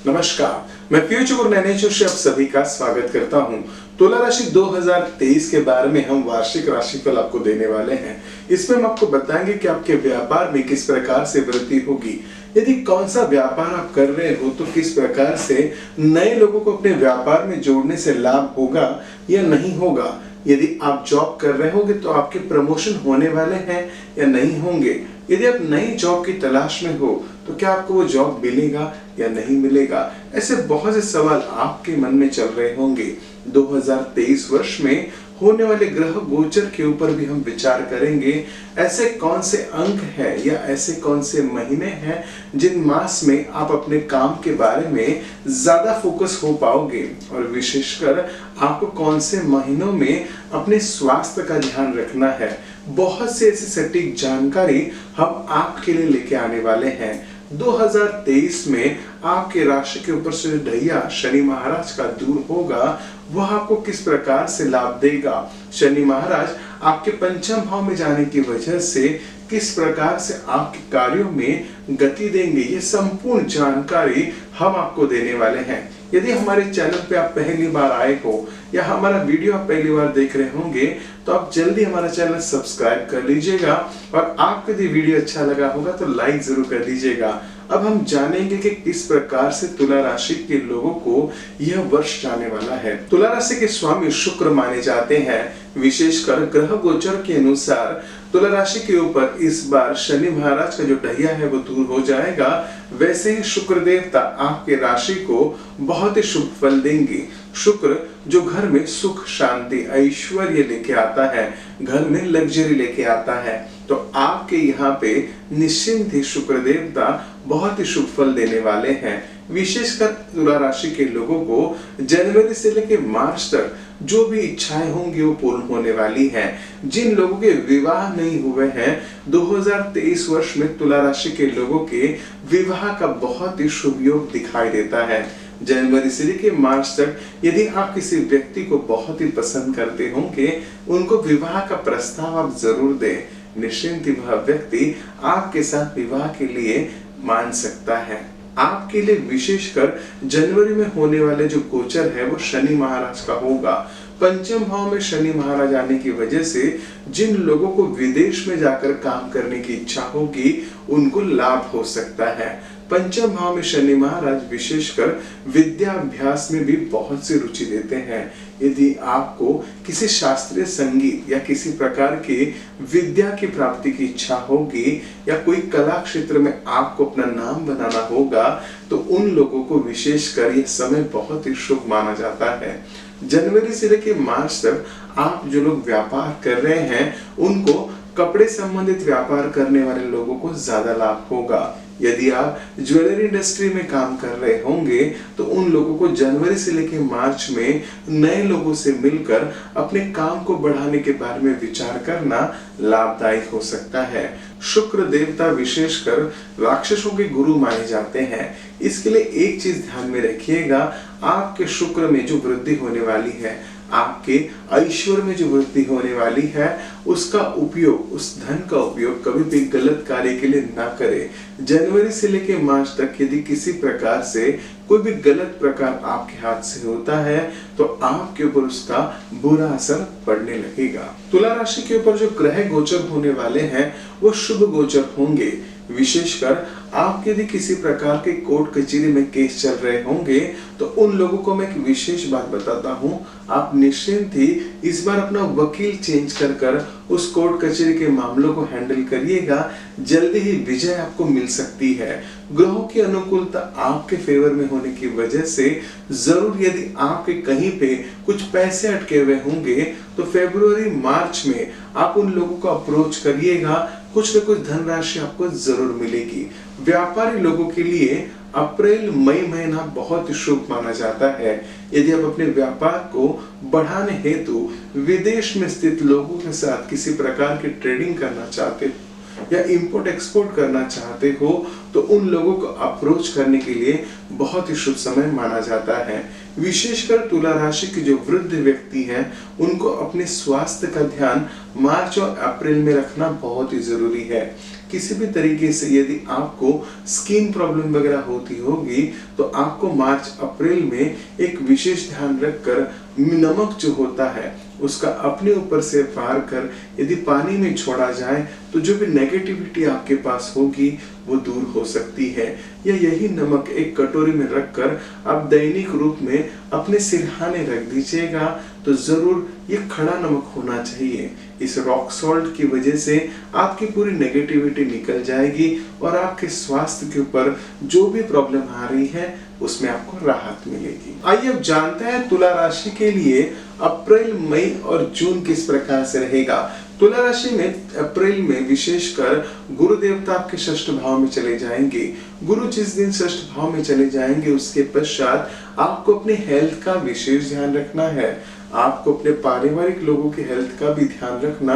नमस्कार, मैं पीयूष गुरु नैनेश्वर से आप सभी का स्वागत करता हूं। तुला राशि 2023 के बारे में हम वार्षिक राशिफल आपको देने वाले हैं। इसमें हम आपको बताएंगे कि आपके व्यापार में किस प्रकार से वृद्धि होगी। यदि कौन सा व्यापार आप कर रहे हो तो किस प्रकार से नए लोगों को अपने व्यापार में जोड़ने से लाभ होगा या नहीं होगा। यदि आप जॉब कर रहे होगे तो आपके प्रमोशन होने वाले हैं या नहीं होंगे। यदि आप नई जॉब की तलाश में हो तो क्या आपको वो जॉब मिलेगा या नहीं मिलेगा। ऐसे बहुत से सवाल आपके मन में चल रहे होंगे। 2023 वर्ष में होने वाले ग्रह गोचर के ऊपर भी हम विचार करेंगे। ऐसे कौन से अंक हैं या ऐसे कौन से महीने हैं जिन मास में आप अपने काम के बारे में ज्यादा फोकस हो पाओगे, और विशेषकर आपको कौन से महीनों में अपने स्वास्थ्य का ध्यान रखना है। बहुत से ऐसी सटीक जानकारी हम आपके लिए लेके आने वाले हैं। 2023 में आपके राशि के ऊपर से ढैया शनि महाराज का दूर होगा, वह आपको किस प्रकार से लाभ देगा। शनि महाराज आपके पंचम भाव में जाने की वजह से किस प्रकार से आपके कार्यों में गति देंगे, ये संपूर्ण जानकारी हम आपको देने वाले हैं। यदि हमारे चैनल पे आप पहली बार आए हो या हमारा वीडियो आप पहली बार देख रहे होंगे तो आप जल्दी हमारा चैनल सब्सक्राइब कर लीजिएगा, और आपको यदि वीडियो अच्छा लगा होगा तो लाइक जरूर कर दीजिएगा। अब हम जानेंगे कि किस प्रकार से तुला राशि के लोगों को यह वर्ष जाने वाला है। तुला राशि के स्वामी शुक्र माने जाते हैं। विशेषकर ग्रह गोचर के अनुसार तुला राशि के ऊपर इस बार शनि महाराज का जो ढैया है वो दूर हो जाएगा। वैसे ही शुक्र देवता आपके राशि को बहुत ही शुभ फल देंगे। शुक्र जो घर में सुख शांति ऐश्वर्य लेके आता है, घर में लग्जरी लेके आता है, तो आपके यहाँ पे निश्चिंत ही शुक्र देवता बहुत ही शुभ फल देने वाले हैं। विशेषकर तुला राशि के लोगों को जनवरी से लेकर मार्च तक जो भी इच्छाएं होंगी वो पूर्ण होने वाली हैं। जिन लोगों के विवाह नहीं हुए हैं, 2023 वर्ष में तुला राशि के लोगों के विवाह का बहुत ही शुभ योग दिखाई देता है। जनवरी से लेकर मार्च तक यदि आप किसी व्यक्ति को बहुत ही पसंद करते होंगे, उनको विवाह का प्रस्ताव आप जरूर दें। निश्चिंत ही वह व्यक्ति आपके साथ विवाह के लिए मान सकता है। आपके लिए विशेषकर जनवरी में होने वाले जो गोचर है वो शनि महाराज का होगा। पंचम भाव में शनि महाराज आने की वजह से जिन लोगों को विदेश में जाकर काम करने की इच्छा होगी उनको लाभ हो सकता है। पंचम भाव में शनि महाराज विशेषकर विद्या अभ्यास में भी बहुत सी रुचि देते हैं। यदि आपको किसी शास्त्रीय संगीत या किसी प्रकार की विद्या की प्राप्ति की इच्छा होगी या कोई कला क्षेत्र में आपको अपना नाम बनाना होगा तो उन लोगों को विशेषकर यह समय बहुत ही शुभ माना जाता है। जनवरी से लेकर मार्च तक आप जो लोग व्यापार कर रहे हैं उनको कपड़े संबंधित व्यापार करने वाले लोगों को ज्यादा लाभ होगा। यदि आप ज्वेलरी इंडस्ट्री में काम कर रहे होंगे तो उन लोगों को जनवरी से लेकर मार्च में नए लोगों से मिलकर अपने काम को बढ़ाने के बारे में विचार करना लाभदायक हो सकता है। शुक्र देवता विशेषकर राक्षसों के गुरु माने जाते हैं। इसके लिए एक चीज ध्यान में रखिएगा, आपके शुक्र में जो वृद्धि होने वाली है, आपके ऐश्वर्य में जो वृद्धि होने वाली है, उसका उपयोग, उस धन का उपयोग कभी भी गलत कार्य के लिए ना करें। जनवरी से लेकर मार्च तक यदि किसी प्रकार से कोई भी गलत प्रकार आपके हाथ से होता है तो आपके ऊपर उसका बुरा असर पड़ने लगेगा। तुला राशि के ऊपर जो ग्रह गोचर होने वाले हैं वो शुभ गोचर होंगे। विशेषकर आप यदि किसी प्रकार के कोर्ट कचहरी में केस चल रहे होंगे तो उन लोगों को मैं एक विशेष बात बताता हूं, आप निश्चिंत ही इस बार अपना वकील चेंज कर उस कोर्ट कचहरी के मामलों को हैंडल करिएगा। जल्दी ही विजय आपको मिल सकती है। ग्रहों की अनुकूलता आपके फेवर में होने की वजह से जरूर यदि आपके कहीं पे कुछ पैसे अटके हुए होंगे तो फरवरी मार्च में आप उन लोगों को अप्रोच करिएगा, कुछ न कुछ धनराशि आपको जरूर मिलेगी। व्यापारी लोगों के लिए अप्रैल मई महीना बहुत शुभ माना जाता है। यदि आप अपने व्यापार को बढ़ाने हेतु विदेश में स्थित लोगों के साथ किसी प्रकार की ट्रेडिंग करना चाहते हो या इंपोर्ट एक्सपोर्ट करना चाहते हो तो उन लोगों को अप्रोच करने के लिए बहुत ही शुभ समय माना जाता है। विशेषकर तुला राशि के जो वृद्ध व्यक्ति हैं उनको अपने स्वास्थ्य का ध्यान मार्च और अप्रैल में रखना बहुत ही जरूरी है। किसी भी तरीके से यदि आपको स्किन प्रॉब्लम वगैरह होती होगी तो आपको मार्च अप्रैल में एक विशेष ध्यान रखकर नमक जो होता है उसका अपने ऊपर से फाड़ कर यदि पानी में छोड़ा जाए तो जो भी नेगेटिविटी आपके पास होगी वो दूर हो सकती है। या यही नमक एक कटोरी में रखकर आप दैनिक रूप में अपने सिरहाने रख दीजिएगा तो जरूर ये खड़ा नमक होना चाहिए। इस रॉक सॉल्ट की वजह से आपकी पूरी नेगेटिविटी निकल जाएगी और आपके स्वास्थ्य के ऊपर जो भी प्रॉब्लम आ रही है उसमें आपको राहत मिलेगी। आइए अब जानते हैं तुला राशि के लिए अप्रैल, मई और जून किस प्रकार से रहेगा। तुला राशि में अप्रैल में विशेषकर गुरु देवता आपके षष्ठ भाव में चले जाएंगे। गुरु जिस दिन षष्ठ भाव में चले जाएंगे उसके पश्चात आपको अपने हेल्थ का विशेष ध्यान रखना है। आपको अपने पारिवारिक लोगों के हेल्थ का भी ध्यान रखना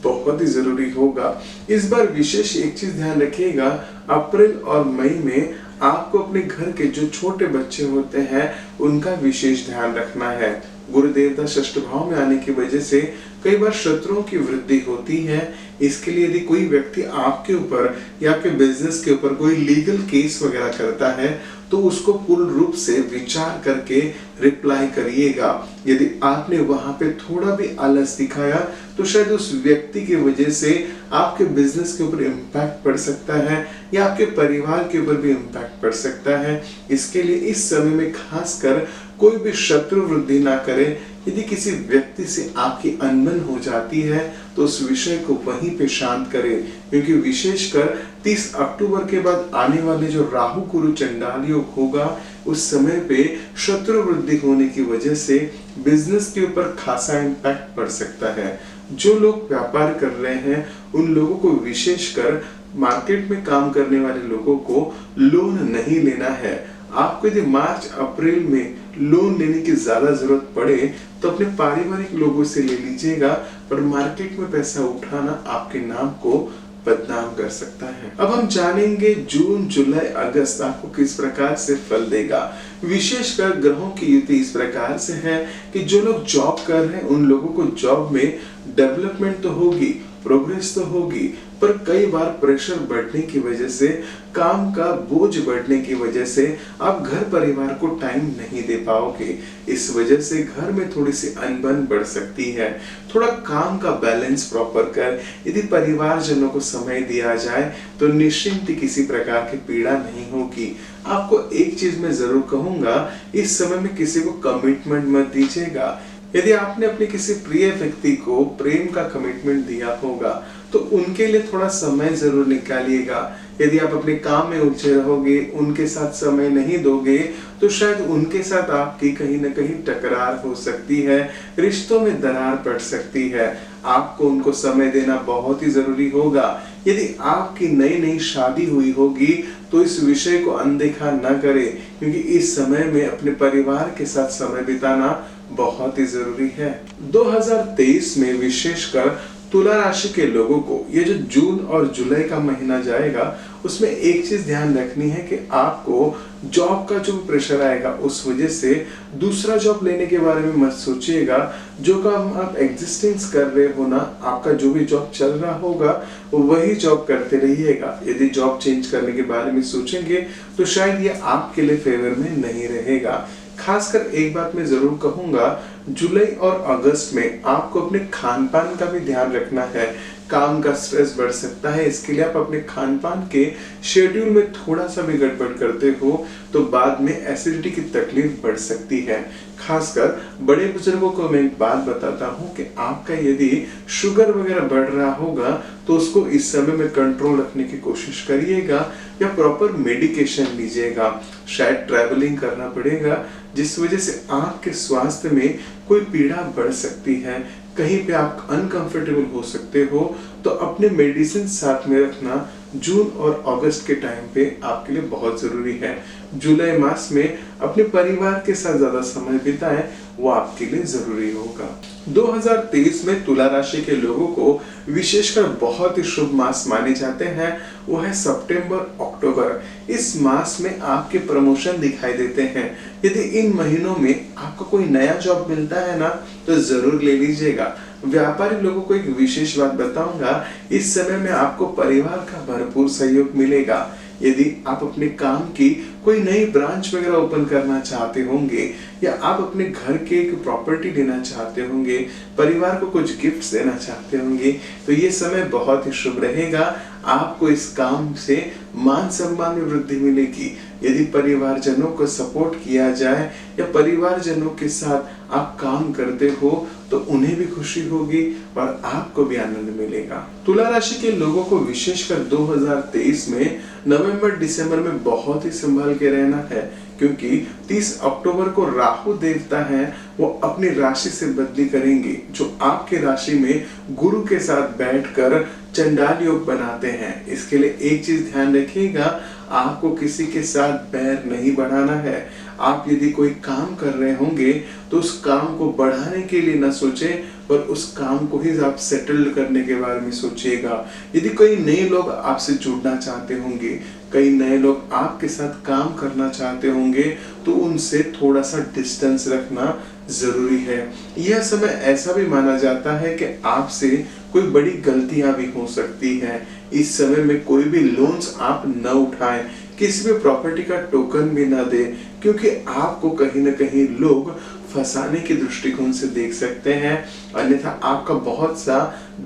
बहुत ही जरूरी होगा। इस बार विशेष एक चीज ध्यान रखिएगा, अप्रैल और मई में आपको अपने घर के जो छोटे बच्चे होते हैं उनका विशेष ध्यान रखना है। गुरु देवता षष्ठ भाव में आने की वजह से कई बार शत्रुओं की वृद्धि होती है। इसके लिए यदि कोई व्यक्ति आपके ऊपर या आपके बिजनेस के ऊपर कोई लीगल केस वगैरह करता है तो उसको पूर्ण रूप से विचार करके रिप्लाई करिएगा। यदि आपने वहां पे थोड़ा भी आलस दिखाया तो शायद उस व्यक्ति की वजह से आपके बिजनेस के ऊपर इम्पैक्ट पड़ सकता है या आपके परिवार के ऊपर भी इम्पैक्ट पड़ सकता है। इसके लिए इस समय में खासकर कोई भी शत्रु वृद्धि ना करे। यदि किसी व्यक्ति से आपकी अनबन हो जाती है तो उस विषय को वहीं पे शांत करें, क्योंकि विशेषकर 30 अक्टूबर के बाद आने वाले जो राहु गुरु चंडाल योग होगा उस समय पे शत्रु वृद्धि होने की वजह से बिजनेस के ऊपर खासा इम्पैक्ट पड़ सकता है। जो लोग व्यापार कर रहे हैं उन लोगों को, विशेषकर मार्केट में काम करने वाले लोगों को लोन नहीं लेना है। आपको यदि मार्च अप्रैल में लोन लेने की ज्यादा जरूरत पड़े तो अपने पारिवारिक लोगों से ले लीजिएगा, पर मार्केट में पैसा उठाना आपके नाम को बदनाम कर सकता है। अब हम जानेंगे जून, जुलाई, अगस्त आपको किस प्रकार से फल देगा। विशेषकर ग्रहों की युति इस प्रकार से है कि जो लोग जॉब कर रहे हैं उन लोगों को जॉब में डेवलपमेंट तो होगी, प्रोग्रेस तो होगी, पर कई बार प्रेशर बढ़ने की वजह से, काम का बोझ बढ़ने की वजह से आप घर परिवार को टाइम नहीं दे पाओगे। इस वजह से घर में थोड़ी सी अनबन बढ़ सकती है। थोड़ा काम का बैलेंस प्रॉपर कर यदि परिवारजनों को समय दिया जाए तो निश्चिंत किसी प्रकार की पीड़ा नहीं होगी। आपको एक चीज मैं जरूर कहूंगा, इस समय में किसी को कमिटमेंट मत दीजिएगा। यदि आपने अपने किसी प्रिय व्यक्ति को प्रेम का कमिटमेंट दिया होगा तो उनके लिए थोड़ा समय जरूर निकालिएगा। यदि आप अपने काम में उलझे रहोगे, उनके साथ समय नहीं दोगे तो शायद उनके साथ आपकी कहीं ना कहीं टकरार हो सकती है, रिश्तों में दरार पड़ सकती है। आपको उनको समय देना बहुत ही जरूरी होगा। यदि आपकी नई नई शादी हुई होगी तो इस विषय को अनदेखा न करें, क्योंकि इस समय में अपने परिवार के साथ समय बिताना बहुत ही जरूरी है। 2023 में विशेषकर तुला राशि के लोगों को ये जो जून और जुलाई का महीना जाएगा उसमें एक चीज ध्यान रखनी है कि आपको जॉब का जो प्रेशर आएगा उस वजह से दूसरा जॉब लेने के बारे में मत सोचिएगा। जो काम आप एग्जिस्टेंस कर रहे हो ना, आपका जो भी जॉब चल रहा होगा वही जॉब करते रहिएगा। यदि जॉब चेंज करने के बारे में सोचेंगे तो शायद ये आपके लिए फेवर में नहीं रहेगा। खासकर एक बात मैं जरूर कहूंगा, जुलाई और अगस्त में आपको अपने खान पान का भी ध्यान रखना है। काम का स्ट्रेस बढ़ सकता है, इसके लिए आप अपने खान पान के शेड्यूल में थोड़ा सा भी गड़बड़ करते हो तो बाद में एसिडिटी की तकलीफ बढ़ सकती है। खासकर बड़े बुजुर्गों को मैं एक बात बताता हूँ कि आपका यदि शुगर वगैरह बढ़ रहा होगा तो उसको इस समय में कंट्रोल रखने की कोशिश करिएगा या प्रॉपर मेडिकेशन लीजिएगा। शायद ट्रैवलिंग करना पड़ेगा जिस वजह से आपके स्वास्थ्य में कोई पीड़ा बढ़ सकती है, कहीं पे आप अनकंफर्टेबल हो सकते हो, तो अपने मेडिसिन साथ में रखना जून और अगस्त के टाइम पे आपके लिए बहुत जरूरी है। जुलाई मास में अपने परिवार के साथ ज्यादा समय बिताएं, वो आपके लिए जरूरी होगा। 2023 में तुला राशि के लोगों को विशेषकर बहुत ही शुभ मास माने जाते हैं, वो है सितंबर अक्टूबर। इस मास में आपके प्रमोशन दिखाई देते हैं। यदि इन महीनों में आपको कोई नया जॉब मिलता है ना तो जरूर ले लीजिएगा। व्यापारी लोगों को एक विशेष बात बताऊंगा, इस समय में आपको परिवार का भरपूर सहयोग मिलेगा। यदि आप अपने काम की कोई नई ब्रांच वगैरह ओपन करना चाहते होंगे या आप अपने घर के एक प्रॉपर्टी लेना चाहते होंगे, परिवार को कुछ गिफ्ट्स देना चाहते होंगे, तो ये समय बहुत ही शुभ रहेगा। आपको इस काम से मान सम्मान में वृद्धि मिलेगी। यदि परिवारजनों को सपोर्ट किया जाए या परिवारजनों के साथ आप काम करते हो तो उन्हें भी खुशी होगी और आपको भी आनंद मिलेगा। तुला राशि के लोगों को विशेषकर 2023 में नवंबर दिसंबर में बहुत ही संभाल के रहना है, क्योंकि 30 अक्टूबर को राहु देवता हैं, वो अपनी राशि से बदली करेंगे, जो आपके राशि में गुरु के साथ बैठकर चंडाल योग बनाते हैं। इसके लिए एक चीज ध्यान रखिएगा, आपको किसी के साथ बैर नहीं बढ़ाना है। आप यदि कोई काम कर रहे होंगे तो उस काम को बढ़ाने के लिए ना सोचें, पर उस काम को ही आप सेटल करने के बारे में सोचिएगा। यदि कोई नए लोग आपसे जुड़ना चाहते होंगे, कई नए लोग आपके साथ काम करना चाहते होंगे, तो उनसे थोड़ा सा डिस्टेंस रखना जरूरी है। यह समय ऐसा भी माना जाता है कि आपसे कोई बड़ी गलतियां भी हो सकती हैं। इस समय में कोई भी लोन्स आप न उठाएं, किसी भी प्रॉपर्टी का टोकन भी न दे, क्योंकि आपको कहीं न कहीं लोग फंसाने के दृष्टिकोण से देख सकते हैं, अन्यथा आपका बहुत सा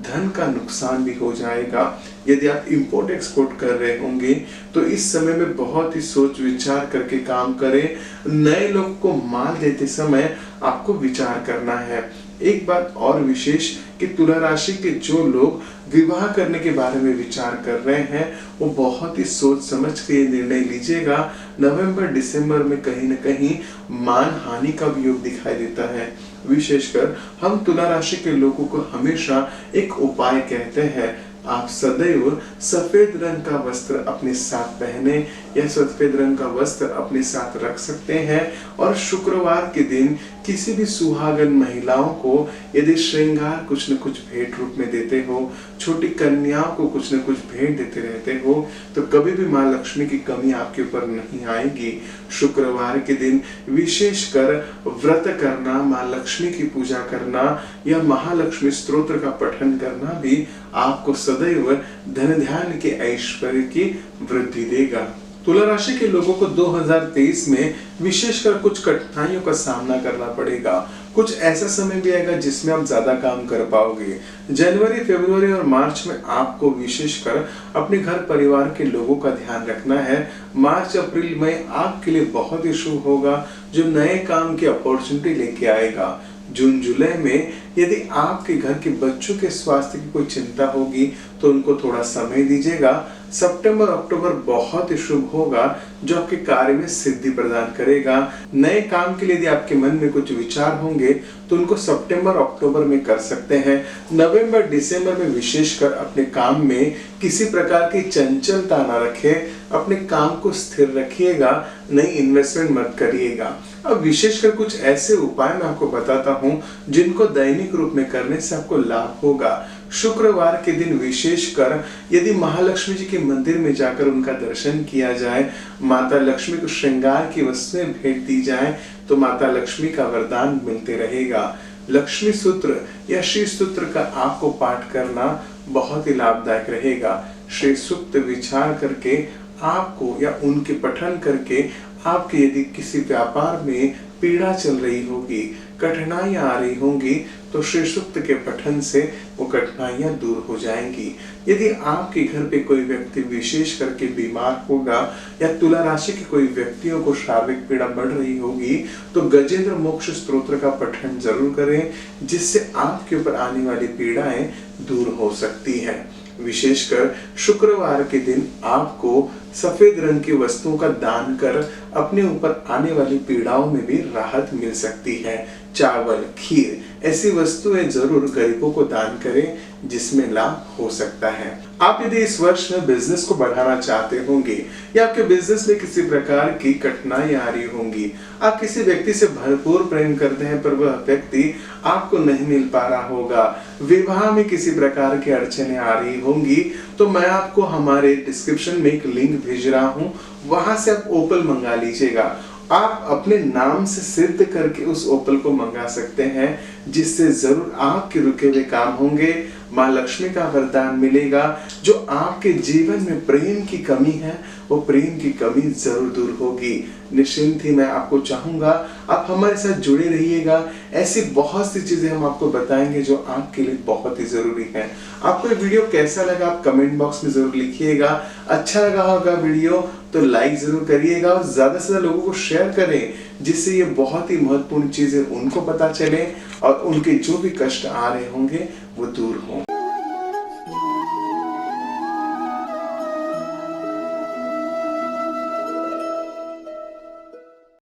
धन का नुकसान भी हो जाएगा। यदि आप इंपोर्ट एक्सपोर्ट कर रहे होंगे तो इस समय में बहुत ही सोच विचार करके काम करें। नए लोगों को माल देते समय आपको विचार करना है। एक बात और विशेष कि तुला राशि के जो लोग विवाह करने के बारे में विचार कर रहे हैं, वो बहुत ही सोच समझ के निर्णय लीजिएगा। नवंबर दिसंबर में कहीं न कहीं मान हानि का भी योग दिखाई देता है। विशेषकर हम तुला राशि के लोगों को हमेशा एक उपाय कहते हैं, आप सदैव सफेद रंग का वस्त्र अपने साथ पहने या सफेद रंग का वस्त्र अपने साथ रख सकते हैं। और शुक्रवार के दिन किसी भी सुहागन महिलाओं को यदि श्रृंगार कुछ न कुछ भेंट रूप में देते हो, छोटी कन्याओं को कुछ न कुछ भेंट देते रहते हो, तो कभी भी माँ लक्ष्मी की कमी आपके ऊपर नहीं आएगी। शुक्रवार के दिन विशेषकर व्रत करना, माँ लक्ष्मी की पूजा करना या महालक्ष्मी स्तोत्र का पठन करना भी आपको सदैव धन धान्य के ऐश्वर्य की वृद्धि देगा। तुला राशि के लोगों को 2023 में विशेषकर कुछ कठिनाइयों का सामना करना पड़ेगा। कुछ ऐसा समय भी आएगा जिसमें आप ज्यादा काम कर पाओगे। जनवरी, फरवरी और मार्च में आपको विशेषकर अपने घर परिवार के लोगों का ध्यान रखना है। मार्च, अप्रैल, मई आपके लिए बहुत ही शुभ होगा, जो नए काम की अपॉर्चुनिटी लेके आएगा। जून, जुलाई में यदि आपके घर के बच्चों के स्वास्थ्य की कोई चिंता होगी तो उनको थोड़ा समय दीजिएगा। सितंबर, अक्टूबर बहुत ही शुभ होगा, जो आपके कार्य में सिद्धि प्रदान करेगा। नए काम के लिए यदि आपके मन में कुछ विचार होंगे तो उनको सितंबर, अक्टूबर में कर सकते हैं। नवंबर, दिसंबर में विशेषकर अपने काम में किसी प्रकार की चंचलता न रखें, अपने काम को स्थिर रखिएगा, नई इन्वेस्टमेंट मत करिएगा। अब विशेषकर कुछ ऐसे उपाय मैं आपको बताता हूँ जिनको दैनिक रूप में करने से आपको लाभ होगा। शुक्रवार के दिन विशेषकर यदि महालक्ष्मी जी के मंदिर में जाकर उनका दर्शन किया जाए, माता लक्ष्मी को श्रृंगार की वस्तुएं भेंट दी जाए, तो माता लक्ष्मी का वरदान मिलते रहेगा। लक्ष्मी सूत्र या श्री सूत्र का आपको पाठ करना बहुत ही लाभदायक रहेगा। श्री सूक्त विचार करके आपको या उनके पठन करके आपके यदि किसी व्यापार में पीड़ा चल रही होगी, कठिनाइयां आ रही होंगी, तो श्री सूक्त के पठन से वो कठिनाइयां दूर हो जाएंगी। यदि आपके घर पे कोई व्यक्ति विशेष करके बीमार होगा या तुला राशि के कोई व्यक्तियों को शारीरिक पीड़ा बढ़ रही होगी, तो गजेंद्र मोक्ष स्तोत्र का पठन जरूर करें, जिससे आपके ऊपर आने वाली पीड़ाएं दूर हो सकती हैं। विशेषकर शुक्रवार के दिन आपको सफेद रंग की वस्तुओं का दान कर अपने ऊपर आने वाली पीड़ाओं में भी राहत मिल सकती है। चावल, खीर ऐसी वस्तुएं जरूर गरीबों को दान करें, जिसमें लाभ हो सकता है। आप यदि इस वर्ष में बिजनेस को बढ़ाना चाहते होंगे या आपके बिजनेस में किसी प्रकार की कठिनाई आ रही होंगी, आप किसी व्यक्ति से भरपूर प्रेम करते हैं पर वह व्यक्ति आपको नहीं मिल पा रहा होगा, विवाह में किसी प्रकार की अड़चने आ रही होंगी, तो मैं आपको हमारे डिस्क्रिप्शन में एक लिंक भेज रहा हूं, वहां से आप ओपल मंगा लीजिएगा। आप अपने नाम से सिद्ध करके उस ओपल को मंगा सकते हैं, जिससे जरूर आपके रुके हुए काम होंगे, माँ लक्ष्मी का वरदान मिलेगा। जो आपके जीवन में प्रेम की कमी है, वो प्रेम की कमी जरूर दूर होगी। निश्चिंत ही मैं आपको चाहूंगा आप हमारे साथ जुड़े रहिएगा। ऐसी बहुत सी चीजें हम आपको बताएंगे जो आपके लिए बहुत ही जरूरी है। आपको ये वीडियो कैसा लगा आप कमेंट बॉक्स में जरूर लिखिएगा। अच्छा लगा होगा वीडियो तो लाइक जरूर करिएगा और ज्यादा से ज्यादा लोगों को शेयर करें, जिससे ये बहुत ही महत्वपूर्ण चीजें उनको पता चले और उनके जो भी कष्ट आ रहे होंगे वो दूर हों।